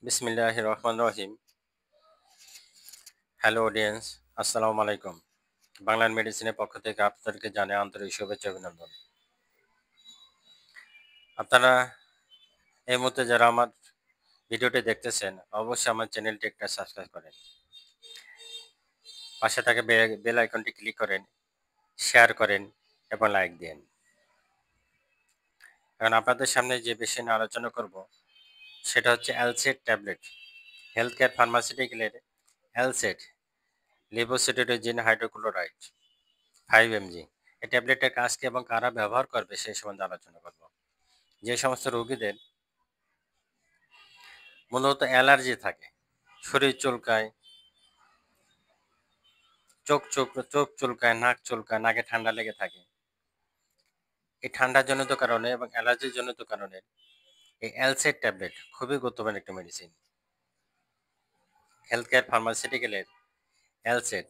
বিসমিল্লাহির রহমানির রহিম। Hello audience, আসসালামু আলাইকুম। বাংলার মেডিসিনের পক্ষ থেকে আপনাদেরকে জানাই আন্তরিক শুভেচ্ছা অভিনন্দন। আপনারা এই মুহূর্তে যারা আমার ভিডিওটি দেখতেছেন, অবশ্যই আমার চ্যানেলটি একটা সাবস্ক্রাইব করেন। পাশে থাকা বেল আইকনটি ক্লিক করেন, শেয়ার করেন এবং লাইক দিন। এখন আপনাদের সামনে যে বিষয় নিয়ে আলোচনা করব সেটা হচ্ছে অ্যালসেট ট্যাবলেট। হেলথ কেয়ার ফার্মাসিউটিক্যালের অ্যালসেট লিভোসিট্রিজিন হাইড্রোক্লোরাইড 5 mg। এই ট্যাবলেটের কাজ কি এবং কারা ব্যবহার করবে সেই সম্বন্ধে আলোচনা করব। যে সমস্ত রোগীদের মূলত অ্যালার্জি থাকে, শরীর চুলকায়, চোখ চুলকায়, নাক চুলকায়, নাকে ঠান্ডা লেগে থাকে, এই ঠান্ডার জনিত কারণে এবং অ্যালার্জির জনিত কারণে এই অ্যালসেট ট্যাবলেট খুবই গুরুত্বপূর্ণ একটা মেডিসিন। হেলথ কেয়ার ফার্মাসিউটিক্যালের অ্যালসেট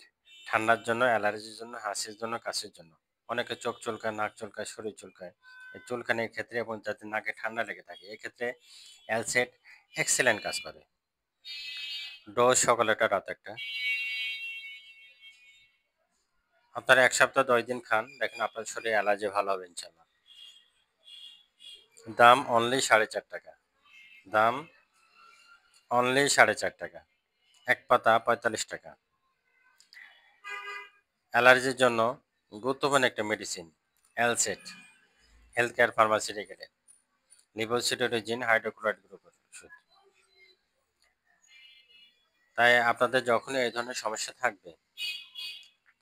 ঠান্ডার জন্য, অ্যালার্জির জন্য, হাঁচির জন্য, কাশির জন্য। অনেকে চোখ চুলকায়, নাক চুলকায়, শরীর চুলকায়, এই চুলকানির ক্ষেত্রে এবং যাতে নাকে ঠান্ডা লেগে থাকে এক্ষেত্রে অ্যালসেট এক্সেলেন্ট কাজ করে। ডোজ সকালেটা রাত একটা। আপনারা ১ সপ্তাহ ১০ দিন খান, দেখেন আপনার শরীরে অ্যালার্জি ভালো হবে ইনশাল্লাহ। দাম অনলি ৪.৫ টাকা। দাম অনলি ৪.৫ টাকা। এক পাতা ৪৫ টাকা। অ্যালার্জির জন্য গুরুত্বপূর্ণ একটা মেডিসিন অ্যালসেট, হেলথ কেয়ার ফার্মাসিউটিক্যালের লিভোসিট্রিজিন হাইড্রোক্লোরাইড গ্রুপের ওষুধ। তাই আপনাদের যখনই এই ধরনের সমস্যা থাকবে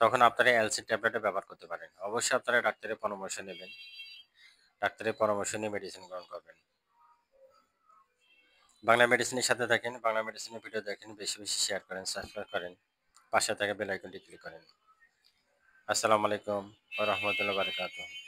তখন আপনারা অ্যালসেট ট্যাবলেটটা ব্যবহার করতে পারেন। অবশ্যই আপনারা ডাক্তারের পরামর্শ নেবেন। ডাক্তারের পরামর্শ নিয়ে মেডিসিন গ্রহণ করবেন। বাংলা মেডিসিনের সাথে থাকেন, বাংলা মেডিসিনের ভিডিও দেখেন, বেশি বেশি শেয়ার করেন, সাবস্ক্রাইব করেন, পাশে থাকা বেল আইকনটি ক্লিক করেন। আসসালামু আলাইকুম ওয়া রাহমাতুল্লাহি ওয়া বারাকাতুহু।